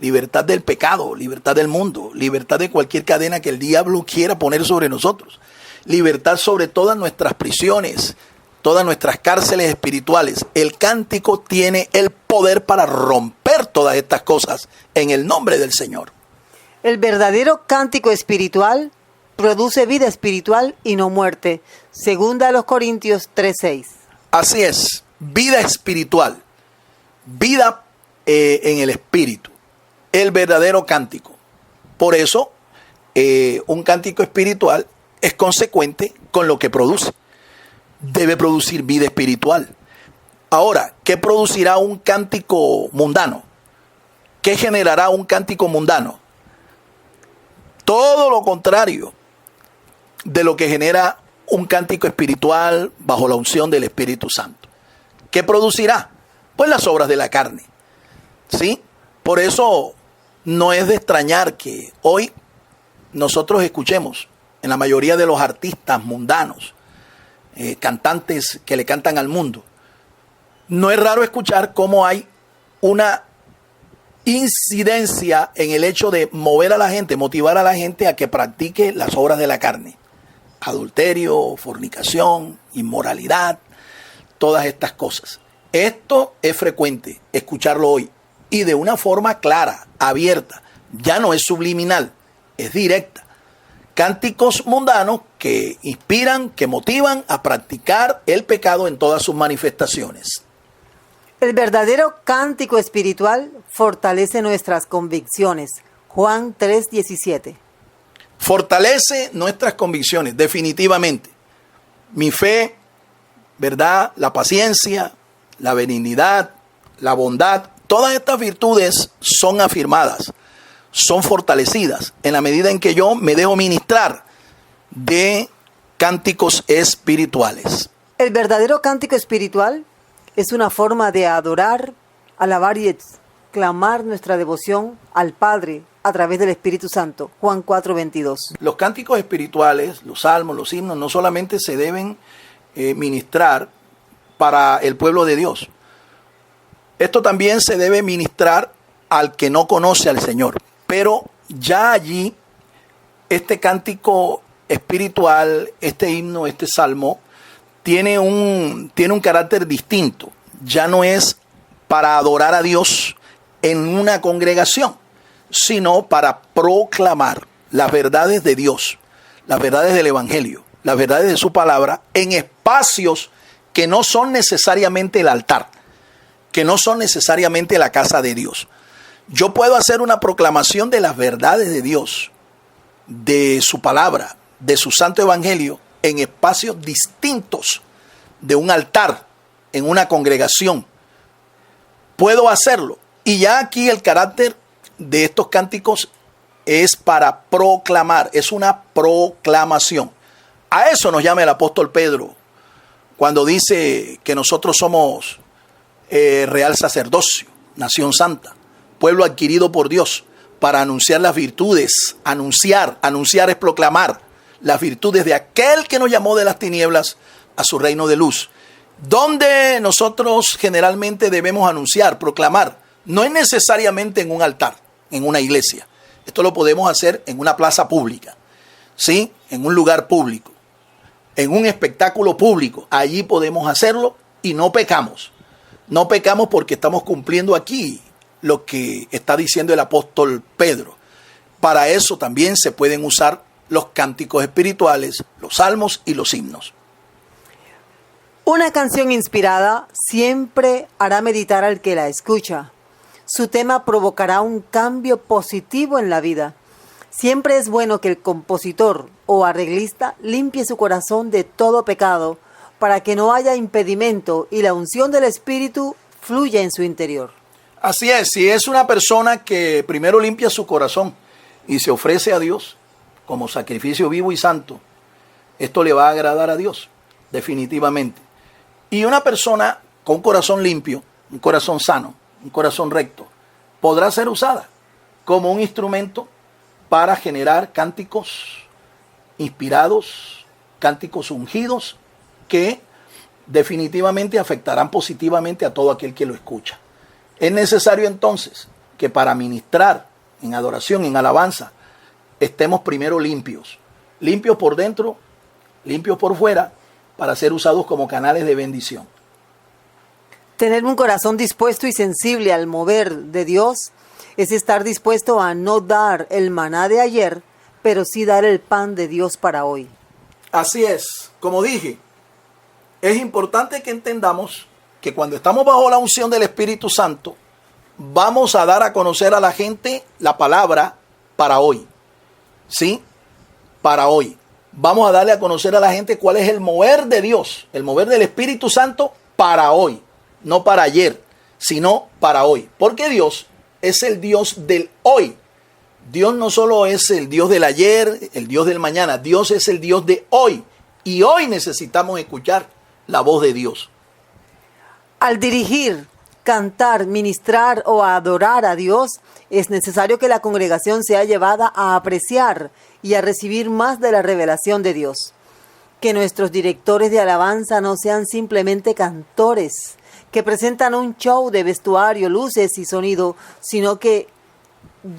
Speaker 2: Libertad del pecado, libertad del mundo, libertad de cualquier cadena que el diablo quiera poner sobre nosotros. Libertad sobre todas nuestras prisiones, todas nuestras cárceles espirituales. El cántico tiene el poder para romper todas estas cosas en el nombre del Señor.
Speaker 3: El verdadero cántico espiritual produce vida espiritual y no muerte. Segunda a los Corintios 3:6.
Speaker 2: Así es, vida espiritual, vida en el espíritu, el verdadero cántico. Por eso, un cántico espiritual es consecuente con lo que produce. Debe producir vida espiritual. Ahora, ¿qué producirá un cántico mundano? ¿Qué generará un cántico mundano? Todo lo contrario de lo que genera un cántico espiritual bajo la unción del Espíritu Santo. ¿Qué producirá? Pues las obras de la carne. ¿Sí? Por eso no es de extrañar que hoy nosotros escuchemos en la mayoría de los artistas mundanos, cantantes que le cantan al mundo, no es raro escuchar cómo hay una incidencia en el hecho de mover a la gente, motivar a la gente a que practique las obras de la carne. Adulterio, fornicación, inmoralidad, todas estas cosas. Esto es frecuente escucharlo hoy y de una forma clara, abierta. Ya no es subliminal, es directa. Cánticos mundanos que inspiran, que motivan a practicar el pecado en todas sus manifestaciones.
Speaker 3: El verdadero cántico espiritual fortalece nuestras convicciones. Juan 3:17.
Speaker 2: Fortalece nuestras convicciones, definitivamente. Mi fe, ¿verdad? La paciencia, la benignidad, la bondad, todas estas virtudes son afirmadas, son fortalecidas en la medida en que yo me dejo ministrar de cánticos espirituales.
Speaker 3: El verdadero cántico espiritual es una forma de adorar, alabar y exclamar nuestra devoción al Padre a través del Espíritu Santo. Juan 4:22.
Speaker 2: Los cánticos espirituales, los salmos, los himnos, no solamente se deben ministrar para el pueblo de Dios. Esto también se debe ministrar al que no conoce al Señor. Pero ya allí, este cántico espiritual, este himno, este salmo, tiene un carácter distinto. Ya no es para adorar a Dios en una congregación, sino para proclamar las verdades de Dios, las verdades del Evangelio, las verdades de su palabra en espacios que no son necesariamente el altar, que no son necesariamente la casa de Dios. Yo puedo hacer una proclamación de las verdades de Dios, de su palabra, de su santo evangelio, en espacios distintos de un altar, en una congregación. Puedo hacerlo. Y ya aquí el carácter de estos cánticos es para proclamar, es una proclamación. A eso nos llama el apóstol Pedro cuando dice que nosotros somos real sacerdocio, nación santa, pueblo adquirido por Dios, para anunciar las virtudes. Anunciar es proclamar las virtudes de aquel que nos llamó de las tinieblas a su reino de luz. Donde nosotros generalmente debemos anunciar, proclamar, no es necesariamente en un altar, en una iglesia. Esto lo podemos hacer en una plaza pública, ¿sí? En un lugar público, en un espectáculo público. Allí podemos hacerlo y no pecamos. No pecamos porque estamos cumpliendo aquí lo que está diciendo el apóstol Pedro. Para eso también se pueden usar los cánticos espirituales, los salmos y los himnos.
Speaker 3: Una canción inspirada siempre hará meditar al que la escucha. Su tema provocará un cambio positivo en la vida. Siempre es bueno que el compositor o arreglista limpie su corazón de todo pecado para que no haya impedimento y la unción del Espíritu fluya en su interior.
Speaker 2: Así es, si es una persona que primero limpia su corazón y se ofrece a Dios como sacrificio vivo y santo, esto le va a agradar a Dios, definitivamente. Y una persona con un corazón limpio, un corazón sano, un corazón recto, podrá ser usada como un instrumento para generar cánticos inspirados, cánticos ungidos, que definitivamente afectarán positivamente a todo aquel que lo escucha. Es necesario entonces que para ministrar en adoración, en alabanza, estemos primero limpios. Limpios por dentro, limpios por fuera, para ser usados como canales de bendición.
Speaker 3: Tener un corazón dispuesto y sensible al mover de Dios es estar dispuesto a no dar el maná de ayer, pero sí dar el pan de Dios para hoy.
Speaker 2: Así es, como dije, es importante que entendamos que cuando estamos bajo la unción del Espíritu Santo, vamos a dar a conocer a la gente la palabra para hoy. ¿Sí? Para hoy. Vamos a darle a conocer a la gente cuál es el mover de Dios, el mover del Espíritu Santo para hoy. No para ayer, sino para hoy. Porque Dios es el Dios del hoy. Dios no solo es el Dios del ayer, el Dios del mañana. Dios es el Dios de hoy. Y hoy necesitamos escuchar la voz de Dios.
Speaker 3: Al dirigir, cantar, ministrar o adorar a Dios, es necesario que la congregación sea llevada a apreciar y a recibir más de la revelación de Dios. Que nuestros directores de alabanza no sean simplemente cantores que presentan un show de vestuario, luces y sonido, sino que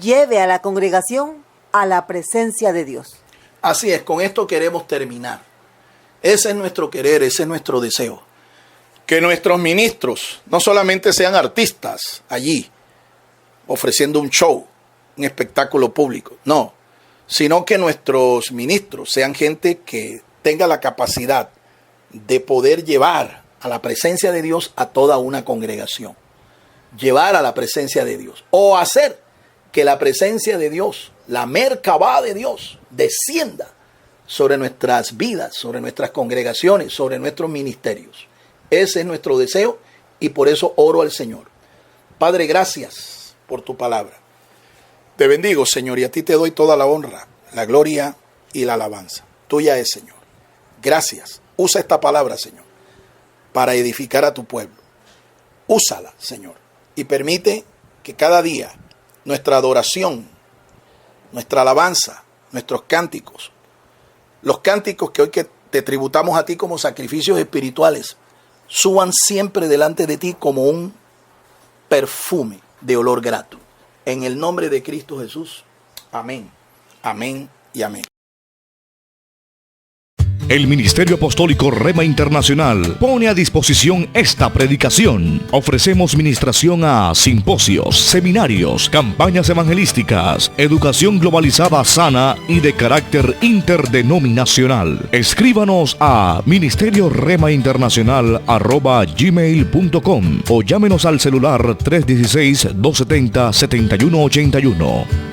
Speaker 3: lleve a la congregación a la presencia de Dios.
Speaker 2: Así es, con esto queremos terminar. Ese es nuestro querer, ese es nuestro deseo. Que nuestros ministros no solamente sean artistas allí, ofreciendo un show, un espectáculo público, no, sino que nuestros ministros sean gente que tenga la capacidad de poder llevar a la presencia de Dios a toda una congregación. Llevar a la presencia de Dios. O hacer que la presencia de Dios, la Merkabá de Dios, descienda sobre nuestras vidas, sobre nuestras congregaciones, sobre nuestros ministerios. Ese es nuestro deseo y por eso oro al Señor. Padre, gracias por tu palabra. Te bendigo, Señor, y a ti te doy toda la honra, la gloria y la alabanza. Tuya es, Señor. Gracias. Usa esta palabra, Señor, para edificar a tu pueblo. Úsala, Señor, y permite que cada día nuestra adoración, nuestra alabanza, nuestros cánticos, los cánticos que hoy que te tributamos a ti como sacrificios espirituales, suban siempre delante de ti como un perfume de olor grato. En el nombre de Cristo Jesús. Amén, amén y amén.
Speaker 1: El Ministerio Apostólico Rema Internacional pone a disposición esta predicación. Ofrecemos ministración a simposios, seminarios, campañas evangelísticas, educación globalizada sana y de carácter interdenominacional. Escríbanos a ministerioremainternacional@gmail.com o llámenos al celular 316-270-7181.